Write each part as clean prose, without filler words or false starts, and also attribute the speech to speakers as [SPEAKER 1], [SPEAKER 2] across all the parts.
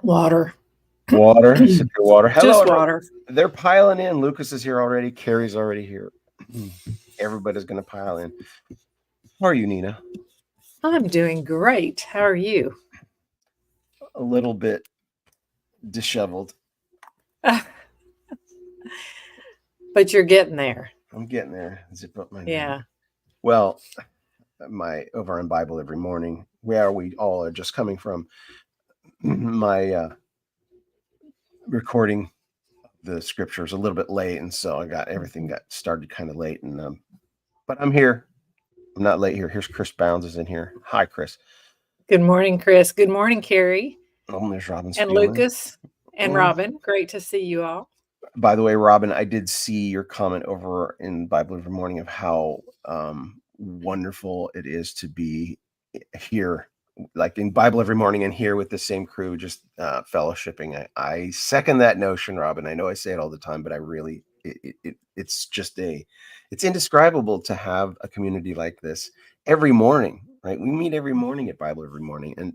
[SPEAKER 1] Water.
[SPEAKER 2] Water. Sip your water. Hello,
[SPEAKER 1] Just
[SPEAKER 2] everyone.
[SPEAKER 1] water.
[SPEAKER 2] They're piling in. Lucas is here already. Carrie's already here. Everybody's going to pile in. How are you, Nina?
[SPEAKER 1] I'm doing great. How are you?
[SPEAKER 2] A little bit disheveled.
[SPEAKER 1] But you're getting there.
[SPEAKER 2] I'm getting there. Zip up my nose.
[SPEAKER 1] Yeah.
[SPEAKER 2] Well, my over on Bible every morning, where we all are just coming from, my recording the scriptures a little bit late, and so everything got started kind of late, and but I'm here. I'm not late here. Here's Chris Bounds is in here. Hi, Chris.
[SPEAKER 1] Good morning, Chris. Good morning, Carrie.
[SPEAKER 2] Oh, there's Robin
[SPEAKER 1] And
[SPEAKER 2] Spielman.
[SPEAKER 1] Lucas and Robin. Great to see you all.
[SPEAKER 2] By the way, Robin, I did see your comment over in Bible every morning of how wonderful it is to be here, like in Bible every morning and here with the same crew, just fellowshipping. I second that notion, Robin. I know I say it all the time, but I really, it's just it's indescribable to have a community like this every morning, right? We meet every morning at Bible every morning and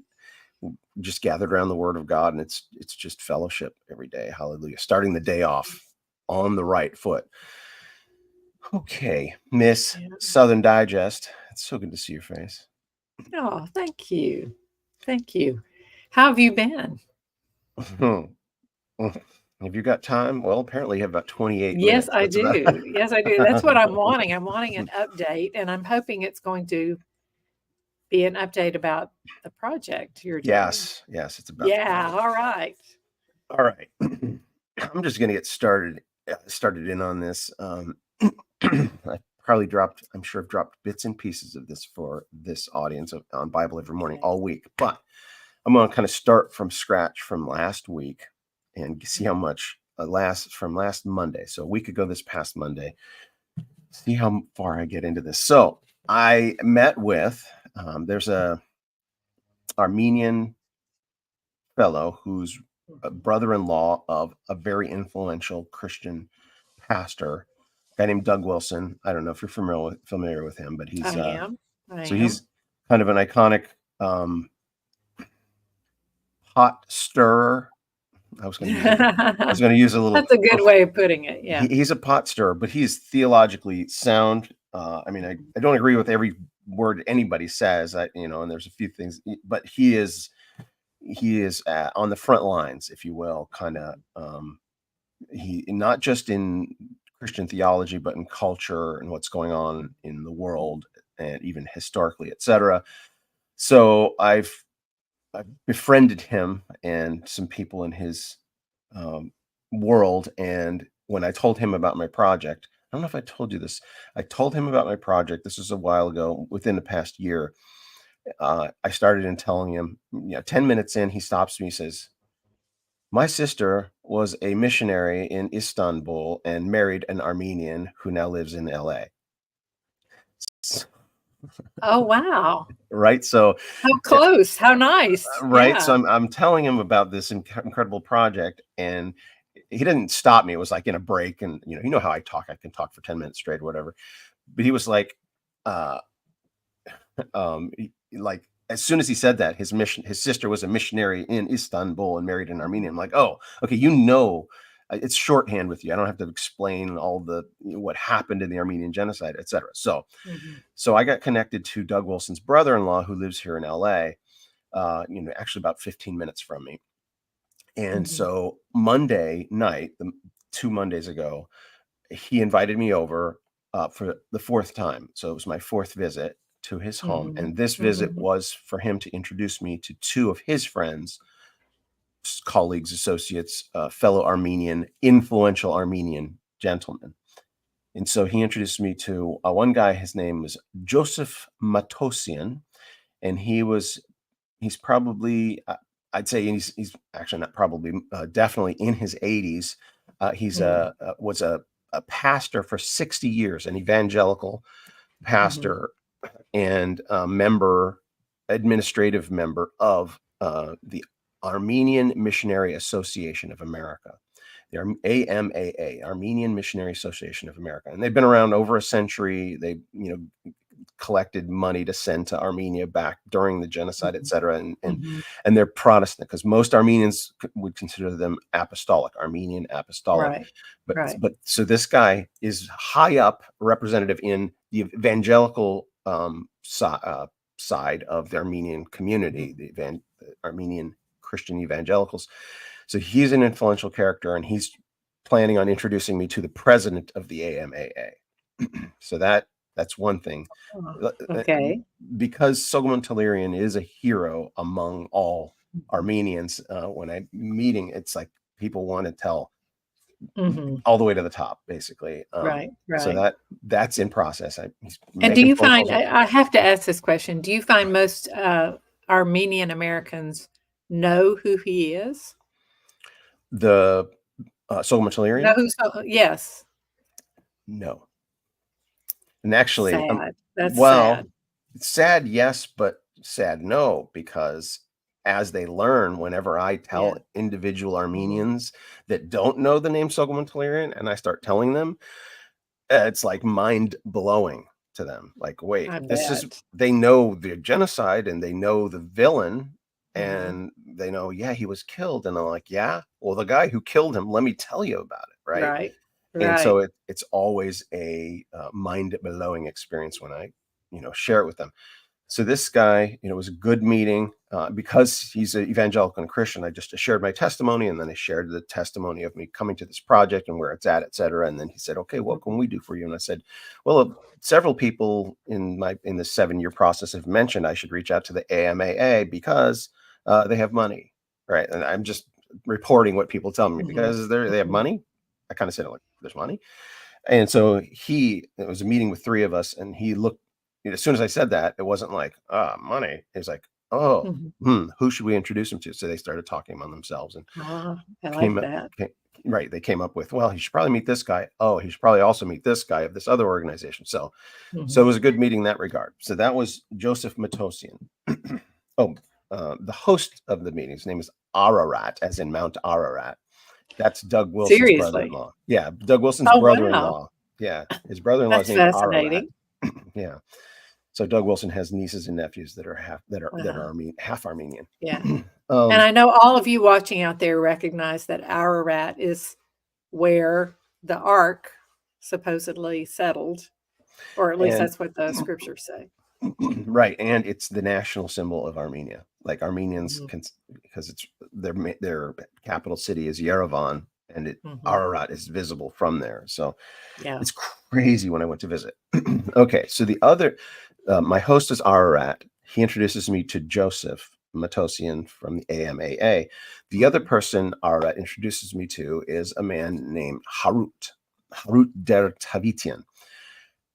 [SPEAKER 2] just gathered around the Word of God, and it's just fellowship every day. Hallelujah! Starting the day off on the right foot. Okay, Miss Southern Digest. It's so good to see your face.
[SPEAKER 1] Oh, thank you. Thank you. How have you been?
[SPEAKER 2] Have you got time? Well, apparently you have about 28
[SPEAKER 1] Yes,
[SPEAKER 2] minutes.
[SPEAKER 1] I do. Yes, I do. That's what I'm wanting. I'm wanting an update, and I'm hoping it's going to be an update about the project you're doing.
[SPEAKER 2] Yes, it's about.
[SPEAKER 1] Yeah, all right.
[SPEAKER 2] All right. I'm just going to get started in on this. I probably dropped, I'm sure I've dropped bits and pieces of this for this audience on Bible every morning all week, but I'm going to kind of start from scratch from last week and see how much from last Monday. So a week ago, this past Monday, see how far I get into this. So I met with, there's a Armenian fellow who's a brother-in-law of a very influential Christian pastor, a guy named Doug Wilson. I don't know if you're familiar with him, but he's he's kind of an iconic pot stirrer. I was going to use a little.
[SPEAKER 1] That's a good way of putting it. Yeah,
[SPEAKER 2] he's a pot stirrer, but he's theologically sound. I mean, I don't agree with every word anybody says. And there's a few things, but he is on the front lines, if you will, kind of. He not just in Christian theology, but in culture and what's going on in the world, and even historically, etc. So I've befriended him and some people in his world. And when I told him about my project, I don't know if I told you this, I told him about my project. This was a while ago, within the past year. I started in telling him, 10 minutes in, he stops me, he says, my sister was a missionary in Istanbul and married an Armenian who now lives in LA.
[SPEAKER 1] Oh, wow.
[SPEAKER 2] Right. So
[SPEAKER 1] how close, how nice.
[SPEAKER 2] Right. Yeah. So I'm telling him about this incredible project, and he didn't stop me. It was like in a break, and you know how I talk. I can talk for 10 minutes straight or whatever. But he was like, like as soon as he said that his sister was a missionary in Istanbul and married an Armenian. I'm like, oh, okay, it's shorthand with you. I don't have to explain all what happened in the Armenian genocide, etc. So, so I got connected to Doug Wilson's brother-in-law who lives here in LA. Actually about 15 minutes from me. And so Monday night, 2 Mondays ago, he invited me over for the 4th time. So it was my 4th visit to his home. And this visit was for him to introduce me to 2 of his friends, colleagues, associates, fellow influential Armenian gentlemen. And so he introduced me to one guy. His name was Joseph Matosian, and he's probably, I'd say he's actually not probably, definitely in his 80s. He's was a pastor for 60 years, an evangelical pastor and administrative member of the Armenian Missionary Association of America, the AMAA, Armenian Missionary Association of America. And they've been around over a century. They, collected money to send to Armenia back during the genocide,
[SPEAKER 1] Mhm.
[SPEAKER 2] etc.
[SPEAKER 1] Mhm.
[SPEAKER 2] And they're Protestant because most Armenians would consider them apostolic, Armenian apostolic.
[SPEAKER 1] Right.
[SPEAKER 2] But
[SPEAKER 1] Right.
[SPEAKER 2] so this guy is high up representative in the evangelical side of the Armenian community, the Armenian Christian evangelicals. So he's an influential character, and he's planning on introducing me to the president of the AMAA. So that's one thing.
[SPEAKER 1] Oh, okay.
[SPEAKER 2] Because Soghomon Tehlirian is a hero among all Armenians, when I'm meeting, it's like people want to tell
[SPEAKER 1] Mhm.
[SPEAKER 2] all the way to the top, basically.
[SPEAKER 1] Right.
[SPEAKER 2] So
[SPEAKER 1] Right.
[SPEAKER 2] that's in process. He's
[SPEAKER 1] And do
[SPEAKER 2] making
[SPEAKER 1] you
[SPEAKER 2] phone
[SPEAKER 1] find,
[SPEAKER 2] calls.
[SPEAKER 1] I have to ask this question, do you find most Armenian Americans know who he is?
[SPEAKER 2] The Soghomon
[SPEAKER 1] Know
[SPEAKER 2] Tehlirian?
[SPEAKER 1] who's, yes.
[SPEAKER 2] No. And actually,
[SPEAKER 1] Sad. That's
[SPEAKER 2] well,
[SPEAKER 1] sad.
[SPEAKER 2] sad, yes, but sad, no, because as they learn, whenever I tell
[SPEAKER 1] Yeah.
[SPEAKER 2] individual
[SPEAKER 1] Mhm.
[SPEAKER 2] Armenians that don't know the name Soghomon Tehlirian, and I start telling them, it's like mind blowing to them. Like, wait,
[SPEAKER 1] I
[SPEAKER 2] this is,
[SPEAKER 1] bet.
[SPEAKER 2] they know the genocide and they know the villain,
[SPEAKER 1] Mhm.
[SPEAKER 2] and they know, yeah, he was killed. And I'm like, yeah, well, the guy who killed him, let me tell you about it. Right.
[SPEAKER 1] Right.
[SPEAKER 2] And so
[SPEAKER 1] Right.
[SPEAKER 2] it's always a mind blowing experience when I, share it with them. So this guy, it was a good meeting because he's an evangelical and Christian. I just shared my testimony, and then I shared the testimony of me coming to this project and where it's at, et cetera. And then he said, "Okay, what can
[SPEAKER 1] Mhm.
[SPEAKER 2] we do for you?" And I said, "Well, several people in the 7-year process have mentioned I should reach out to the AMAA because they have money, right?" And I'm just reporting what people tell me
[SPEAKER 1] Mhm.
[SPEAKER 2] because they have
[SPEAKER 1] Mhm.
[SPEAKER 2] money. I kind of said, "Like, there's money." And so it was a meeting with 3 of us, and he looked, as soon as I said that, it wasn't like, money. It was like, "Oh,
[SPEAKER 1] Mhm.
[SPEAKER 2] who should we introduce him to?" So they started talking among themselves and
[SPEAKER 1] I like
[SPEAKER 2] came up
[SPEAKER 1] that.
[SPEAKER 2] ca right, they came up with, "Well, he should probably meet this guy. Oh, he should probably also meet this guy of this other organization." So it
[SPEAKER 1] Mhm.
[SPEAKER 2] was a good meeting in that regard. So that was Joseph Matosian. Oh, the host of the meeting, his name is Ararat, as in Mount Ararat. That's Doug Wilson's
[SPEAKER 1] Seriously?
[SPEAKER 2] brother-in-law. Yeah, Doug Wilson's
[SPEAKER 1] Oh, wow.
[SPEAKER 2] brother-in-law. Yeah, his brother-in-law is
[SPEAKER 1] That's
[SPEAKER 2] named Ararat.
[SPEAKER 1] fascinating.
[SPEAKER 2] Yeah. So Doug Wilson has nieces and nephews that are
[SPEAKER 1] Uh-huh.
[SPEAKER 2] half Armenian.
[SPEAKER 1] Yeah. And
[SPEAKER 2] um,
[SPEAKER 1] I know all of you watching out there recognize that Ararat is where the ark supposedly settled, or at least
[SPEAKER 2] and
[SPEAKER 1] that's what the scriptures say.
[SPEAKER 2] right, and it's the national symbol of Armenia. Like Armenians
[SPEAKER 1] Mhm.
[SPEAKER 2] can, because it's their capital city is Yerevan, and
[SPEAKER 1] Mhm.
[SPEAKER 2] Ararat is visible from there. So
[SPEAKER 1] Yeah.
[SPEAKER 2] it's crazy when I went to visit. Okay, so the other, my host is Ararat. He introduces me to Joseph Matosian from the AMAA. The other
[SPEAKER 1] Mhm.
[SPEAKER 2] person Ararat introduces me to is a man named Harut Der Tavitian.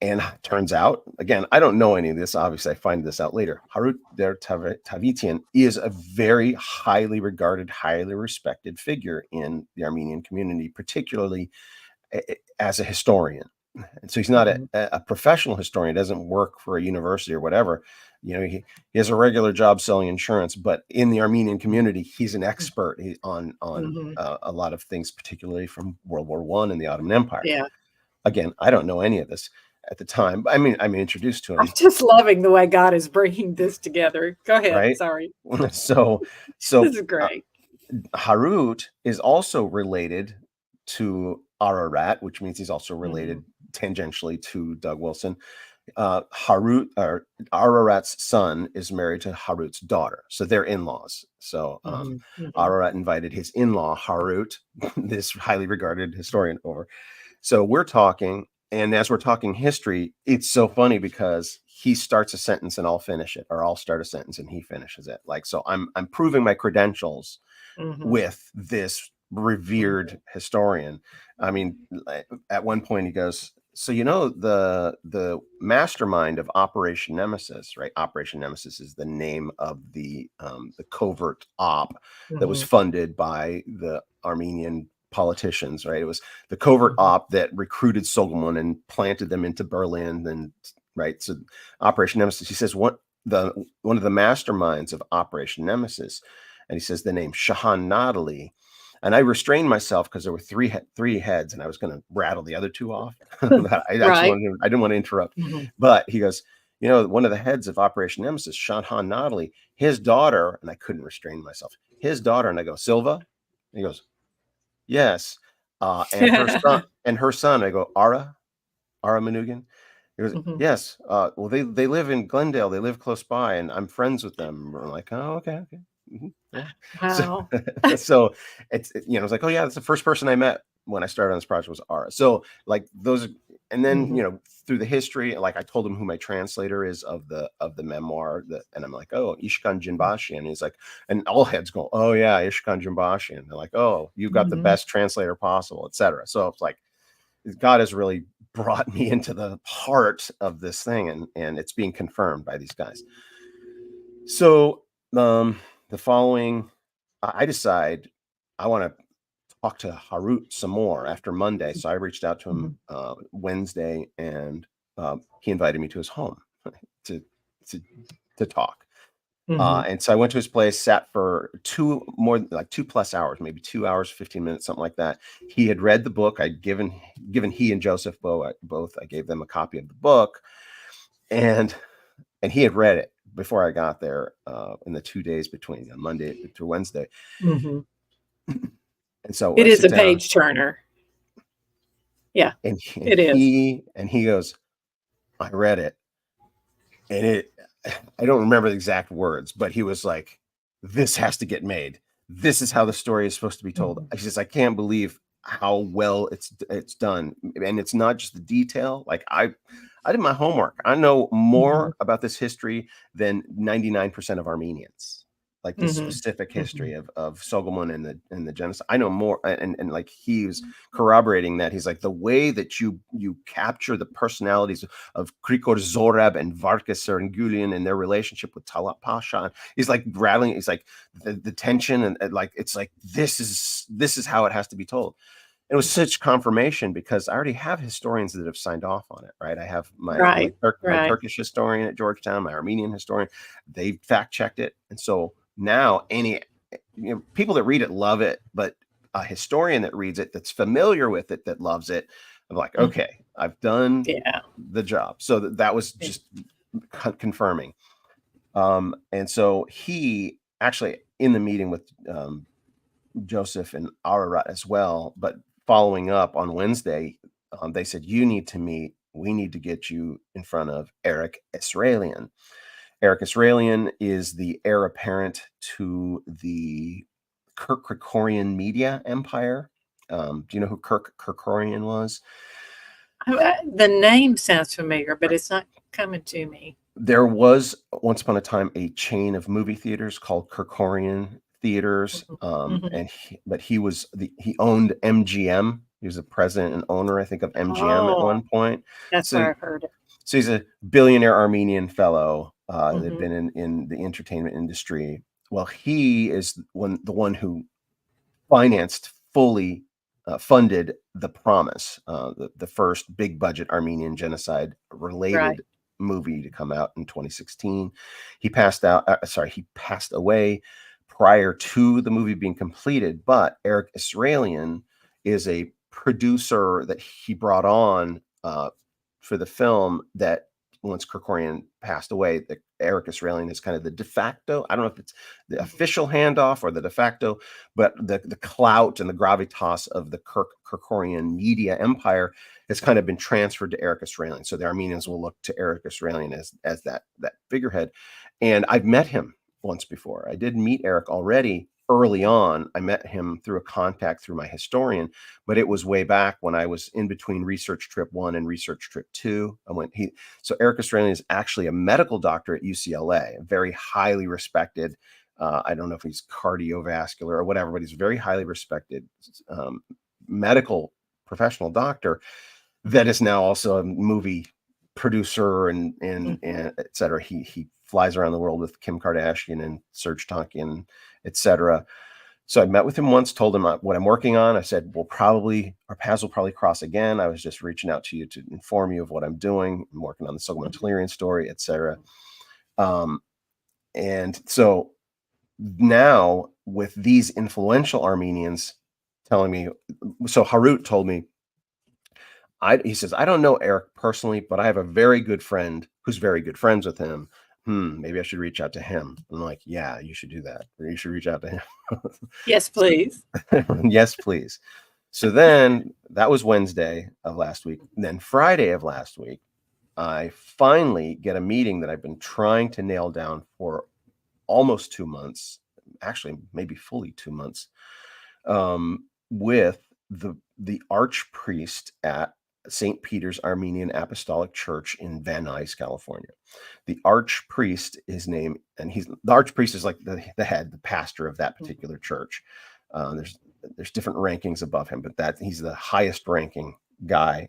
[SPEAKER 2] And turns out, again, I don't know any of this. Obviously, I find this out later. Harut Der Tavitian is a very highly regarded, highly respected figure in the Armenian community, particularly as a historian. And so he's not
[SPEAKER 1] Mhm.
[SPEAKER 2] a professional historian, doesn't work for a university or whatever. He has a regular job selling insurance, but in the Armenian community, he's an expert on
[SPEAKER 1] Mhm.
[SPEAKER 2] a lot of things, particularly from World War I and the Ottoman Empire.
[SPEAKER 1] Yeah.
[SPEAKER 2] Again, I don't know any of this at the time. I mean, I'm introduced to
[SPEAKER 1] I'm
[SPEAKER 2] him,
[SPEAKER 1] just loving the way God is bringing this together. Go ahead.
[SPEAKER 2] right?
[SPEAKER 1] Sorry.
[SPEAKER 2] so,
[SPEAKER 1] This
[SPEAKER 2] so
[SPEAKER 1] is great.
[SPEAKER 2] Harut is also related to Ararat, which means he's also
[SPEAKER 1] Mhm.
[SPEAKER 2] related tangentially to Doug Wilson. Harut, or Ararat's son, is married to Harut's daughter, so they're in-laws. So
[SPEAKER 1] Mhm. Mhm.
[SPEAKER 2] Ararat invited his in-law Harut, this highly regarded historian, over. So we're talking, and as we're talking history, it's so funny because he starts a sentence and I'll finish it, or I'll start a sentence and he finishes it. Like, so I'm proving my credentials
[SPEAKER 1] Mhm.
[SPEAKER 2] with this
[SPEAKER 1] Mhm.
[SPEAKER 2] revered historian. I mean, at one point he goes, "So the mastermind of Operation Nemesis, right? Operation Nemesis is the name of the covert op that was
[SPEAKER 1] Mhm.
[SPEAKER 2] funded by the Armenian politicians, right? It was the covert
[SPEAKER 1] Mhm.
[SPEAKER 2] op that recruited Soghomon and planted them into Berlin, and right. So Operation Nemesis. He says one of the masterminds of Operation Nemesis, and he says the name Shahan Nadali. And I restrained myself because there were three heads, and I was going to rattle the other two off. I
[SPEAKER 1] Right.
[SPEAKER 2] didn't want to interrupt.
[SPEAKER 1] Mhm.
[SPEAKER 2] But he goes, one of the heads of Operation Nemesis, Shanhan Nodley, his daughter," and I couldn't restrain myself. His daughter, and I go, "Silva?" And he goes, "Yes." And her son, I go, Ara Manugan? He goes,
[SPEAKER 1] Mhm.
[SPEAKER 2] "Yes. Well, they live in Glendale. They live close by, and I'm friends with them." We're like, "Oh, okay, okay. Yeah." So,
[SPEAKER 1] Wow.
[SPEAKER 2] so I was like, "Oh yeah, that's the first person I met when I started on this project was Ara." So like those, and then
[SPEAKER 1] Mhm.
[SPEAKER 2] through the history, like I told him who my translator is of the memoir, and I'm like, "Oh, Ishkan Jinbashi," and he's like, and all heads go, "Oh yeah, Ishkan Jinbashi," and they're like, "Oh, you've got the
[SPEAKER 1] Mhm.
[SPEAKER 2] best translator possible," etc. So it's like God has really brought me into the heart of this thing, and it's being confirmed by these guys. So the following, I decide I want to talk to Harut some more after Monday. So I reached out to him
[SPEAKER 1] Mhm.
[SPEAKER 2] Wednesday, and he invited me to his home to to to talk.
[SPEAKER 1] Mhm.
[SPEAKER 2] And so I went to his place, sat for 2 plus hours, maybe 2 hours, 15 minutes, something like that. He had read the book. I'd given he and Joseph both. I gave them a copy of the book, and he had read it before I got there in the 2 days between Monday through Wednesday.
[SPEAKER 1] Mhm.
[SPEAKER 2] And so
[SPEAKER 1] It
[SPEAKER 2] I
[SPEAKER 1] is
[SPEAKER 2] sit
[SPEAKER 1] a
[SPEAKER 2] down,
[SPEAKER 1] page turner. Yeah,
[SPEAKER 2] and
[SPEAKER 1] it is.
[SPEAKER 2] he goes, "I read it, and it." I don't remember the exact words, but he was like, "This has to get made. This is how the story is supposed to be told."
[SPEAKER 1] Mhm.
[SPEAKER 2] I says, "I can't believe how well it's done, and it's not just the detail. Like I did my homework. I know
[SPEAKER 1] Mhm.
[SPEAKER 2] more about this history than 99% of Armenians. Like the
[SPEAKER 1] Mhm.
[SPEAKER 2] specific history
[SPEAKER 1] Mhm.
[SPEAKER 2] of Soghomon and the genocide. I know more." And like he was corroborating that. He's like, the way that you capture the personalities of Krikor Zorab and Varkas Serengilian and their relationship with Talat Pasha. And he's like rattling. He's like the tension, and like it's like this is how it has to be told. It was such confirmation because I already have historians that have signed off on it, right? I have
[SPEAKER 1] Right,
[SPEAKER 2] my
[SPEAKER 1] right.
[SPEAKER 2] Turkish historian at Georgetown, my Armenian historian. They fact checked it, and so now any people that read it love it, but a historian that reads it, that's familiar with it, that loves it, I'm like,
[SPEAKER 1] Mhm.
[SPEAKER 2] okay, I've done
[SPEAKER 1] Yeah.
[SPEAKER 2] the job. So that was
[SPEAKER 1] Yeah.
[SPEAKER 2] just confirming. And so he actually in the meeting with Joseph and Ararat as well. But following up on Wednesday, they said, "You need to meet. We need to get you in front of Eric Israelian." Eric Israelian is the heir apparent to the Kirk Kerkorian media empire. Do you know who Kirk Kerkorian was?
[SPEAKER 1] The name sounds familiar, but it's not coming to me.
[SPEAKER 2] There was once upon a time a chain of movie theaters called Kerkorian Theaters,
[SPEAKER 1] Mhm. Mhm.
[SPEAKER 2] but he owned MGM. He was the president and owner, I think, of MGM at
[SPEAKER 1] Oh,
[SPEAKER 2] one point.
[SPEAKER 1] that's
[SPEAKER 2] So,
[SPEAKER 1] where I've heard it.
[SPEAKER 2] so he's a billionaire Armenian fellow that had
[SPEAKER 1] Mhm.
[SPEAKER 2] been in the entertainment industry. Well, he is the one who financed fully funded The Promise, the first big budget Armenian genocide
[SPEAKER 1] Right.
[SPEAKER 2] related movie to come out in 2016. He passed away prior to the movie being completed, but Eric Israelian is a producer that he brought on for the film. That once Kerkorian passed away, that Eric Israelian is kind of the de facto. I don't know if it's the
[SPEAKER 1] Mhm.
[SPEAKER 2] official handoff or the de facto, but the clout and the gravitas of the Kerkorian media empire has kind of been transferred to Eric Israelian. So the Armenians will look to Eric Israelian as that figurehead. And I've met him once before. I did meet Eric already early on. I met him through a contact through my historian, but it was way back when I was in between research trip 1 and research trip 2. So Eric Israelian is actually a medical doctor at UCLA, a very highly respected, I don't know if he's cardiovascular or whatever, but he's a very highly respected um, medical professional doctor that is now also a movie producer
[SPEAKER 1] Mhm.
[SPEAKER 2] and et cetera. He flies around the world with Kim Kardashian and Serge Tankian, et cetera. So I met with him once, told him what I'm working on. I said, our paths will probably cross again. I was just reaching out to you to inform you of what I'm doing. I'm working on the Soghomon
[SPEAKER 1] Mhm.
[SPEAKER 2] Tehlirian story, et cetera. Um, and so now with these influential Armenians telling me, so Harut told me, he says, "I don't know Eric personally, but I have a very good friend who's very good friends with him. Maybe I should reach out to him. I'm like, yeah, you should do that. Or you should reach out to him.
[SPEAKER 1] Yes, please.
[SPEAKER 2] Yes, please. So then that was Wednesday of last week. Then Friday of last week, I finally get a meeting that I've been trying to nail down for almost 2 months, actually maybe fully 2 months, with the archpriest at St. Peter's Armenian Apostolic Church in Van Nuys, California. The archpriest, his name, and the archpriest is like the head, the pastor of that particular church. There's different rankings above him, but he's the highest ranking guy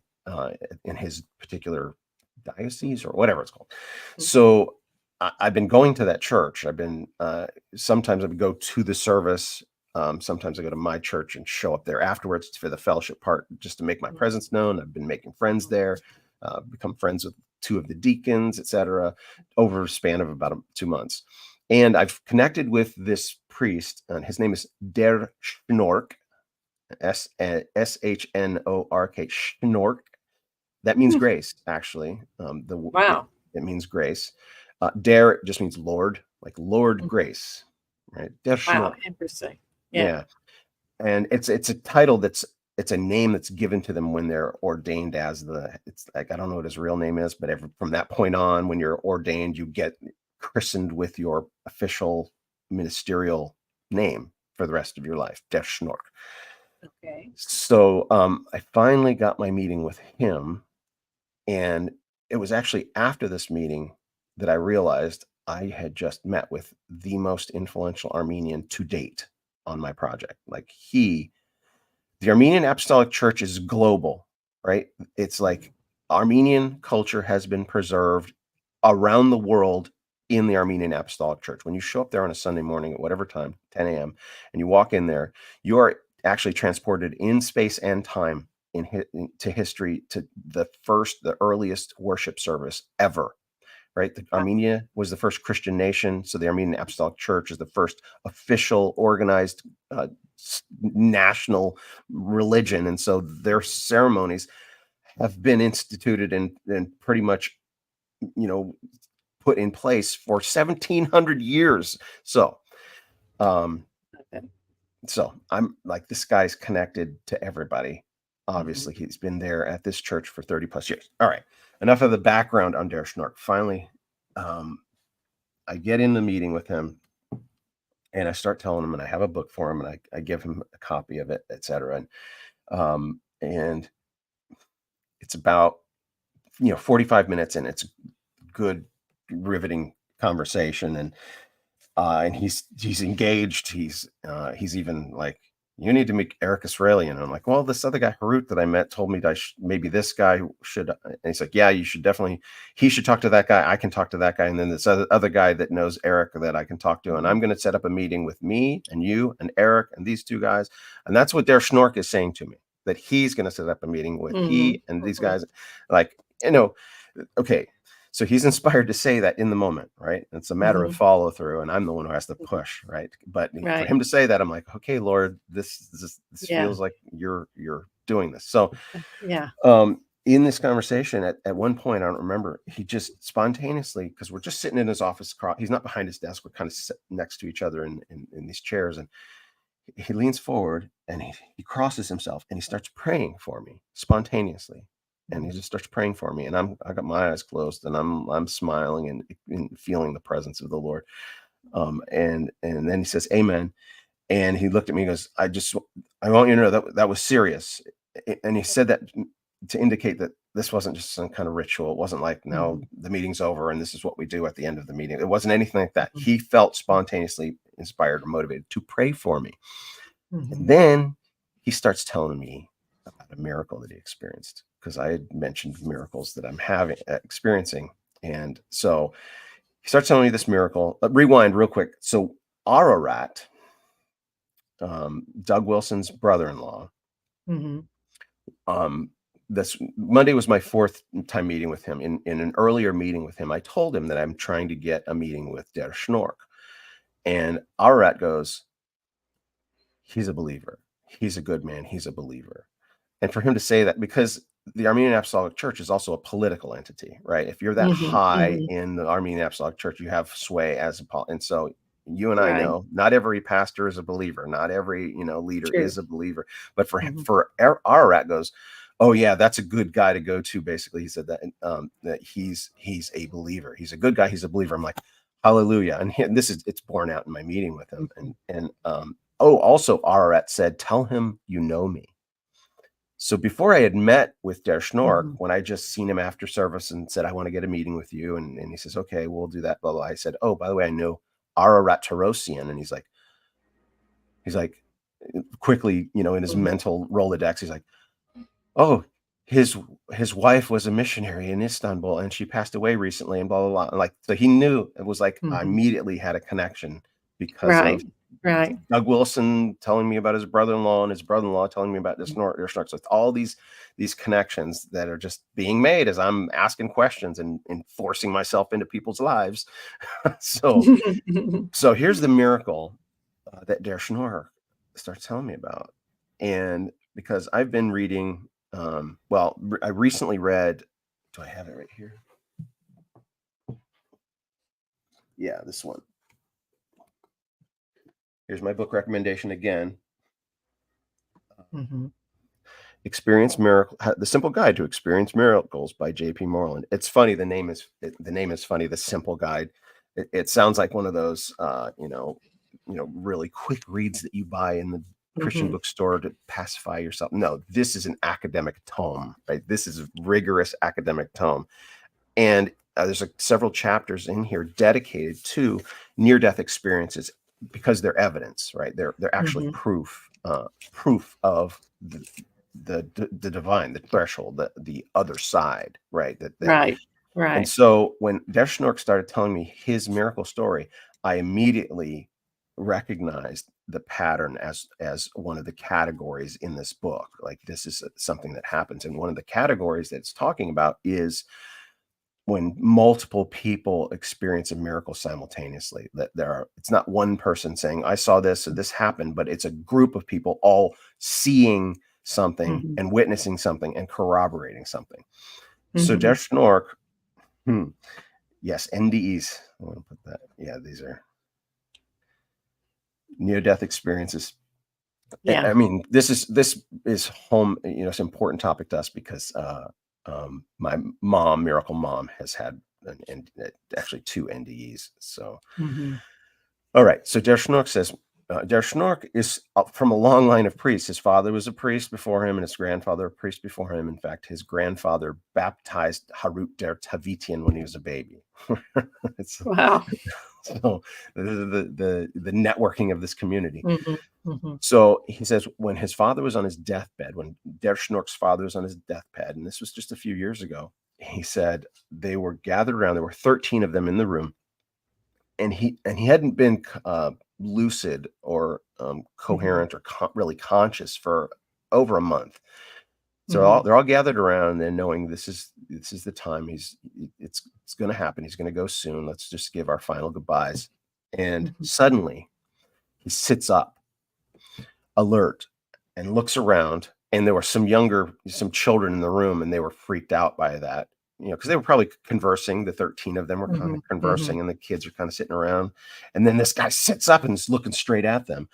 [SPEAKER 2] in his particular diocese or whatever it's called. So I've been going to that church. I've been sometimes I would go to the service. Sometimes I go to my church and show up there afterwards for the fellowship part, just to make my presence known. I've been making friends there, become friends with 2 of the deacons, etc., over a span of about 2 months. And I've connected with this priest, and his name is Der Schnork, Shnork, Schnork. That means grace, actually.
[SPEAKER 1] Wow.
[SPEAKER 2] It means grace. Der just means Lord, like Lord Grace, right? Der
[SPEAKER 1] Wow,
[SPEAKER 2] Schnork.
[SPEAKER 1] interesting.
[SPEAKER 2] Yeah. And it's a title it's a name that's given to them when they're ordained as it's like, I don't know what his real name is, but from that point on, when you're ordained, you get christened with your official ministerial name for the rest of your life, Der Schnork.
[SPEAKER 1] Okay.
[SPEAKER 2] So I finally got my meeting with him, and it was actually after this meeting that I realized I had just met with the most influential Armenian to date on my project. Like the Armenian Apostolic Church is global, right? It's like Armenian culture has been preserved around the world in the Armenian Apostolic Church. When you show up there on a Sunday morning at whatever time, 10 a.m., and you walk in there, you are actually transported in space and time to history, to the earliest worship service ever. Right? Armenia was the first Christian nation. So the Armenian Apostolic Church is the first official organized national religion. And so their ceremonies have been instituted and pretty much, put in place for 1700 years. So, so I'm like, this guy's connected to everybody. Obviously, he's been there at this church for 30 plus years. All right. Enough of the background on Der Schnork. Finally, I get in the meeting with him, and I start telling him, and I have a book for him, and I give him a copy of it, etc. And it's about 45 minutes, and it's good, riveting conversation, and he's engaged. He's even like, you need to meet Eric Israelian. And I'm like, well, this other guy, Harut, that I met told me that maybe this guy should. And he's like, yeah, you should definitely, he should talk to that guy. I can talk to that guy. And then this other guy that knows Eric that I can talk to. And I'm going to set up a meeting with me and you and Eric and these 2 guys. And that's what Der Schnork is saying to me, that he's going to set up a meeting with he and these guys. Like, okay. So he's inspired to say that in the moment, right? It's a matter of follow through, and I'm the one who has to push, right? But for him to say that, I'm like, okay, Lord, this feels like you're doing this. So, in this conversation, at one point, I don't remember, he just spontaneously, because we're just sitting in his office, he's not behind his desk, we're kind of sitting next to each other in these chairs, and he leans forward and he crosses himself and he starts praying for me spontaneously. And he just starts praying for me, and I got my eyes closed, and I'm smiling and feeling the presence of the Lord. And then he says, "Amen." And he looked at me and goes, I want you to know that was serious. And he said that to indicate that this wasn't just some kind of ritual. It wasn't like, now the meeting's over and this is what we do at the end of the meeting. It wasn't anything like that. He felt spontaneously inspired or motivated to pray for me. And then he starts telling me about a miracle that he experienced, because I had mentioned miracles that I'm experiencing. And so he starts telling me this miracle. Rewind real quick. So Ararat, Doug Wilson's brother-in-law, this Monday was my 4th time meeting with him. In an earlier meeting with him, I told him that I'm trying to get a meeting with Der Schnork. And Ararat goes, he's a believer. He's a good man. He's a believer. And for him to say that, because the Armenian Apostolic Church is also a political entity, right? If you're that
[SPEAKER 1] Mhm,
[SPEAKER 2] high
[SPEAKER 1] mhm.
[SPEAKER 2] in the Armenian Apostolic Church, you have sway as and so you and I
[SPEAKER 1] Right.
[SPEAKER 2] know not every pastor is a believer, not every leader
[SPEAKER 1] True.
[SPEAKER 2] is a believer, but
[SPEAKER 1] Mhm.
[SPEAKER 2] Ararat goes, oh yeah, that's a good guy to go to. Basically, he said that that he's a believer, he's a good guy, he's a believer. I'm like, hallelujah, and this is it's borne out in my meeting with him,
[SPEAKER 1] Mhm.
[SPEAKER 2] and oh, also Ararat said, tell him you know me. So before I had met with Der Schnork,
[SPEAKER 1] Mhm.
[SPEAKER 2] when I just seen him after service and said, I want to get a meeting with you. And he says, okay, we'll do that. Blah, blah. I said, oh, by the way, I know Ararat Tarosian. And he's like, quickly, in his
[SPEAKER 1] Mhm.
[SPEAKER 2] mental Rolodex, he's like, oh, his wife was a missionary in Istanbul and she passed away recently and blah, blah, blah. Like, so he knew. It was like, I
[SPEAKER 1] Mhm.
[SPEAKER 2] immediately had a connection because
[SPEAKER 1] Right.
[SPEAKER 2] of
[SPEAKER 1] Right.
[SPEAKER 2] Doug Wilson telling me about his brother-in-law and his brother-in-law telling me about this Snort. So it's all these connections that are just being made as I'm asking questions and forcing myself into people's lives. so so here's the miracle that Der Schnorr starts telling me about. And because I've been reading, I recently read, do I have it right here? Yeah, this one. Here's my book recommendation again.
[SPEAKER 1] Mhm.
[SPEAKER 2] Experience Miracle, The Simple Guide to Experience Miracles by J.P. Moreland. It's funny, the name is funny, The Simple Guide. It sounds like one of those really quick reads that you buy in the Christian
[SPEAKER 1] Mhm.
[SPEAKER 2] bookstore to pacify yourself. No, this is an academic tome, right? This is a rigorous academic tome. And there's several chapters in here dedicated to near-death experiences because they're evidence, right? They're actually
[SPEAKER 1] Mhm.
[SPEAKER 2] proof of the divine, the threshold, the other side, right?
[SPEAKER 1] Right.
[SPEAKER 2] And
[SPEAKER 1] Right.
[SPEAKER 2] so when Deschnork started telling me his miracle story, I immediately recognized the pattern as one of the categories in this book. Like, this is something that happens, and one of the categories that it's talking about is when multiple people experience a miracle simultaneously. That it's not one person saying, I saw this or this happened, but it's a group of people all seeing something
[SPEAKER 1] Mhm.
[SPEAKER 2] and witnessing something and corroborating something. So Der
[SPEAKER 1] Mhm.
[SPEAKER 2] Schnork, yes, NDEs. I want to put that. Yeah, these are near-death experiences. I
[SPEAKER 1] Yeah.
[SPEAKER 2] mean, this is home. It's an important topic to us because my mom, Miracle Mom, has had actually two NDEs. So,
[SPEAKER 1] Mhm.
[SPEAKER 2] all right. So Der Schnork says, Der Schnork is from a long line of priests. His father was a priest before him, and his grandfather a priest before him. In fact, his grandfather baptized Harut der Tavitian when he was a baby. It's
[SPEAKER 1] Wow.
[SPEAKER 2] so the networking of this community.
[SPEAKER 1] Mhm. Mhm.
[SPEAKER 2] So he says when his father was on his deathbed, when Der Schnork's father was on his deathbed, and this was just a few years ago, he said they were gathered around. There were 13 of them in the room, and he hadn't been lucid or
[SPEAKER 1] Mhm.
[SPEAKER 2] coherent or really conscious for over a month. So
[SPEAKER 1] Mhm.
[SPEAKER 2] they're all gathered around, and then knowing this is the time. It's going to happen. He's going to go soon. Let's just give our final goodbyes. And
[SPEAKER 1] Mhm.
[SPEAKER 2] suddenly he sits up, alert, and looks around. And there were some children in the room, and they were freaked out by that, because they were probably conversing. The 13 of them were kind of
[SPEAKER 1] Mhm. Mhm.
[SPEAKER 2] conversing, and the kids are kind of sitting around. And then this guy sits up and is looking straight at them,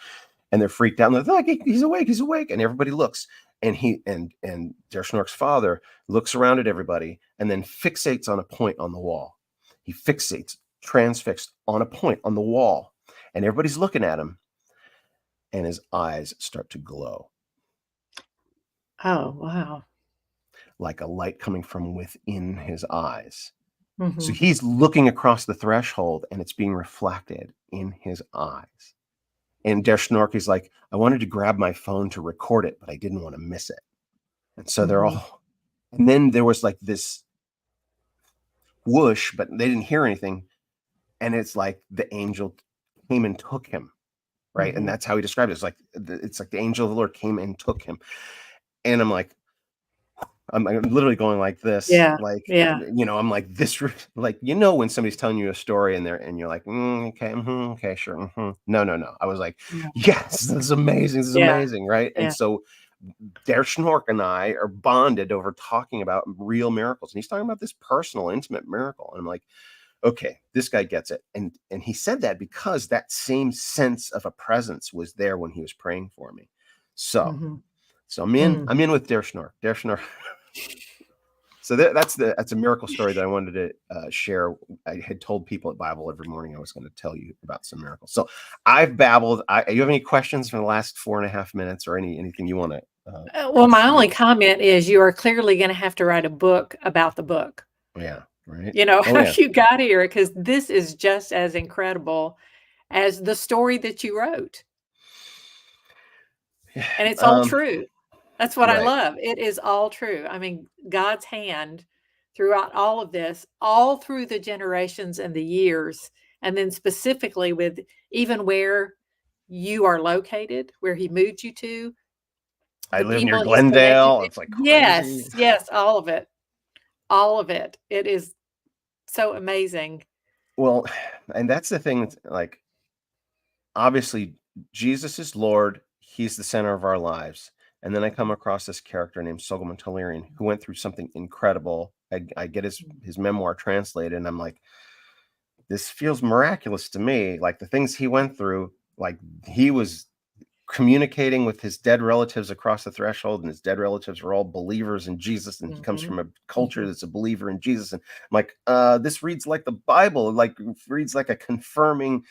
[SPEAKER 2] and they're freaked out. And they're like, he's awake, he's awake. And everybody looks, and Der Schnork's father looks around at everybody, and then fixates on a point on the wall. He fixates, transfixed on a point on the wall, and everybody's looking at him, and his eyes start to glow
[SPEAKER 1] Oh, wow.
[SPEAKER 2] like a light coming from within his eyes. So
[SPEAKER 1] Mhm.
[SPEAKER 2] he's looking across the threshold, and it's being reflected in his eyes. And Der Schnork is like, I wanted to grab my phone to record it, but I didn't want to miss it. And so they're
[SPEAKER 1] Mhm.
[SPEAKER 2] all, and then there was like this whoosh, but they didn't hear anything. And it's like the angel came and took him, right? And
[SPEAKER 1] Mhm.
[SPEAKER 2] that's how he described it. It's like the angel of the Lord came and took him. And I'm literally going like this,
[SPEAKER 1] Yeah.
[SPEAKER 2] like,
[SPEAKER 1] Yeah.
[SPEAKER 2] I'm like this, like, when somebody's telling you a story and you're like, okay, okay, sure. No, no, no. I was like,
[SPEAKER 1] Yeah.
[SPEAKER 2] yes, this is amazing. This is
[SPEAKER 1] Yeah.
[SPEAKER 2] amazing. Right. And
[SPEAKER 1] Yeah.
[SPEAKER 2] so Der Schnork and I are bonded over talking about real miracles. And he's talking about this personal, intimate miracle. And I'm like, okay, this guy gets it. And he said that because that same sense of a presence was there when he was praying for me. So,
[SPEAKER 1] Mhm.
[SPEAKER 2] so I'm in with Der Schnork. Der Schnork. So that's a miracle story that I wanted to share. I had told people at Bible every morning I was going to tell you about some miracles. So I've babbled. You have any questions from the last 4.5 minutes, or anything you want to?
[SPEAKER 1] Well, my only comment is you are clearly going to have to write a book about the book.
[SPEAKER 2] Yeah, right.
[SPEAKER 1] You know,
[SPEAKER 2] Oh,
[SPEAKER 1] how
[SPEAKER 2] yeah.
[SPEAKER 1] you got here, because this is just as incredible as the story that you wrote. And it's all true. That's what I
[SPEAKER 2] right.
[SPEAKER 1] love. It is all true. I mean, God's hand throughout all of this, all through the generations and the years, and then specifically with even where you are located, where he moved you to,
[SPEAKER 2] I
[SPEAKER 1] the
[SPEAKER 2] live near
[SPEAKER 1] people he's connected
[SPEAKER 2] Glendale.
[SPEAKER 1] to.
[SPEAKER 2] It's like
[SPEAKER 1] Yes,
[SPEAKER 2] crazy.
[SPEAKER 1] yes, all of it. All of it. It is so amazing.
[SPEAKER 2] Well, and that's the thing. That's like, obviously, Jesus is Lord. He's the center of our lives. And then I come across this character named Soghomon Tehlirian, who went through something incredible. I get his memoir translated, and I'm like, this feels miraculous to me. Like the things he went through, like he was communicating with his dead relatives across the threshold, and his dead relatives were all believers in Jesus, and he comes from a culture that's a believer in Jesus. And I'm like, this reads like the Bible, like reads like a confirming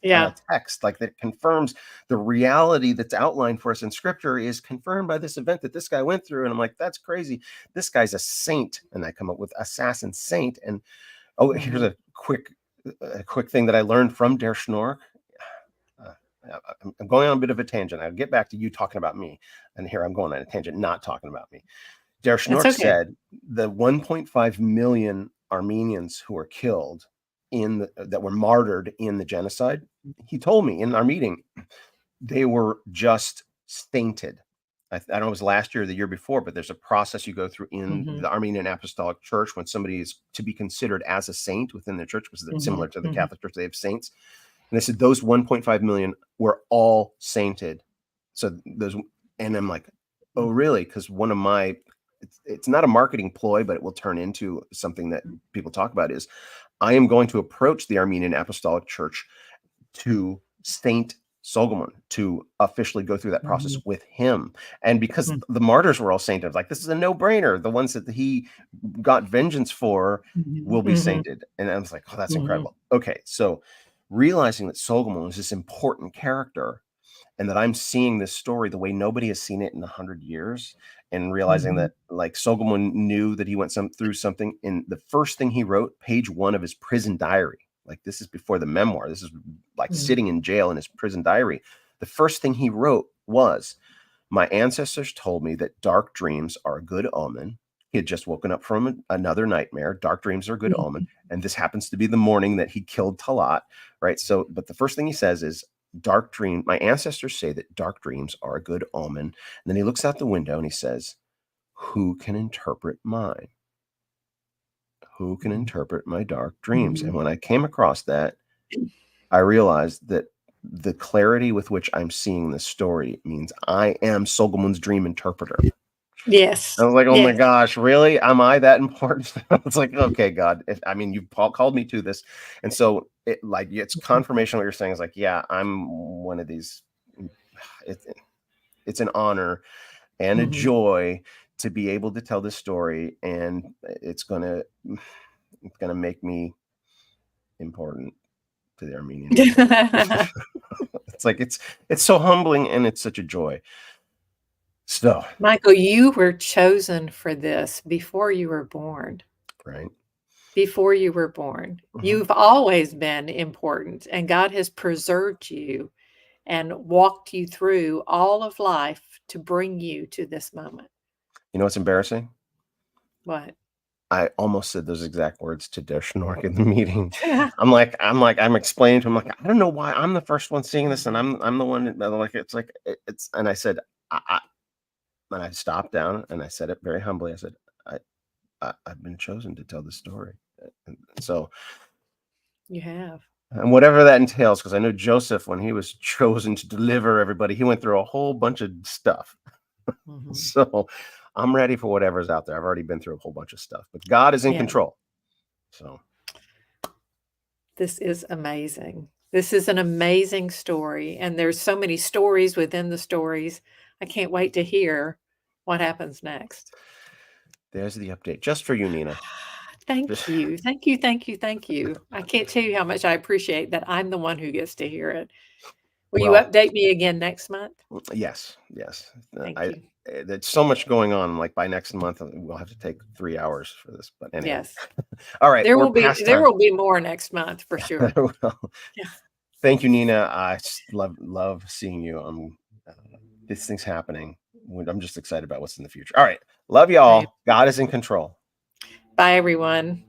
[SPEAKER 2] text, like that confirms the reality that's outlined for us in scripture is confirmed by this event that this guy went through. And I'm like, that's crazy. This guy's a saint. And I come up with assassin saint. And here's a quick thing that I learned from Der Schnork. I'm going on a bit of a tangent. I'll get back to you talking about me. And here I'm going on a tangent, not talking about me. Der Schnork said the 1.5 million Armenians who were killed that were martyred in the genocide, he told me in our meeting, they were just sainted. I don't know if it was last year or the year before, but there's a process you go through in the Armenian Apostolic Church when somebody is to be considered as a saint within their church, because it's similar to the Catholic Church. They have saints. And they said those 1.5 million were all sainted. So and I'm like, oh, really? Because one of my, it's not a marketing ploy, but it will turn into something that people talk about, is I am going to approach the Armenian Apostolic Church to Saint Soghomon, to officially go through that process with him. And because the martyrs were all sainted, like, this is a no-brainer. The ones that he got vengeance for will be sainted. And I was like, oh, that's incredible. Okay, so realizing that Soghomon is this important character, and that I'm seeing this story the way nobody has seen it in 100 years, and realizing that, like, Soghomon knew that he went through something. In the first thing he wrote, page 1 of his prison diary, like, this is before the memoir, this is like sitting in jail in his prison diary. The first thing he wrote was, my ancestors told me that dark dreams are a good omen. He had just woken up from another nightmare. Dark dreams are a good omen. And this happens to be the morning that he killed Talat, right? So, but the first thing he says is, my ancestors say that dark dreams are a good omen. And then he looks out the window and he says, who can interpret mine? Who can interpret my dark dreams? And when I came across that, I realized that the clarity with which I'm seeing this story means I am Soghomon's dream interpreter.
[SPEAKER 1] Yes.
[SPEAKER 2] I was like, oh my gosh, really? Am I that important? It's like, okay, God, you've called me to this. And so it's confirmation. What you're saying is like, yeah, I'm one of these. It's an honor and a joy to be able to tell this story. And it's going to make me important to the Armenian people. It's like, it's so humbling, and it's such a joy. So,
[SPEAKER 1] Michael, you were chosen for this before you were born.
[SPEAKER 2] Right.
[SPEAKER 1] Before you were born. You've always been important, and God has preserved you and walked you through all of life to bring you to this moment.
[SPEAKER 2] You know what's embarrassing?
[SPEAKER 1] What?
[SPEAKER 2] I almost said those exact words to Der Schnork in the meeting. I'm explaining to him, like, I don't know why I'm the first one seeing this, and I'm the one that, like, it's, and I said, and I stopped down and I said it very humbly. I said, I've been chosen to tell the story. And so
[SPEAKER 1] You have.
[SPEAKER 2] And whatever that entails, because I know Joseph, when he was chosen to deliver everybody, he went through a whole bunch of stuff.
[SPEAKER 1] Mhm.
[SPEAKER 2] So I'm ready for whatever's out there. I've already been through a whole bunch of stuff, but God is in
[SPEAKER 1] Yeah.
[SPEAKER 2] control. So
[SPEAKER 1] This is amazing. This is an amazing story, and there's so many stories within the stories. I can't wait to hear what happens next.
[SPEAKER 2] there's the update just for you, Nina.
[SPEAKER 1] Thank you. Thank you, thank you, thank you. I can't tell you how much I appreciate that I'm the one who gets to hear it. Will you
[SPEAKER 2] Well,
[SPEAKER 1] update me again next month?
[SPEAKER 2] yes, yes.
[SPEAKER 1] Thank you.
[SPEAKER 2] There's so much going on. Like by next month, we'll have to take 3 hours for this. But anyway,
[SPEAKER 1] Yes.
[SPEAKER 2] all right, we're past
[SPEAKER 1] There
[SPEAKER 2] time.
[SPEAKER 1] will be more next month for sure.
[SPEAKER 2] Well,
[SPEAKER 1] Yeah.
[SPEAKER 2] thank you, Nina. I love seeing you. This thing's happening. I'm just excited about what's in the future. All right, love
[SPEAKER 1] I
[SPEAKER 2] y'all. God is in control.
[SPEAKER 1] Bye, everyone.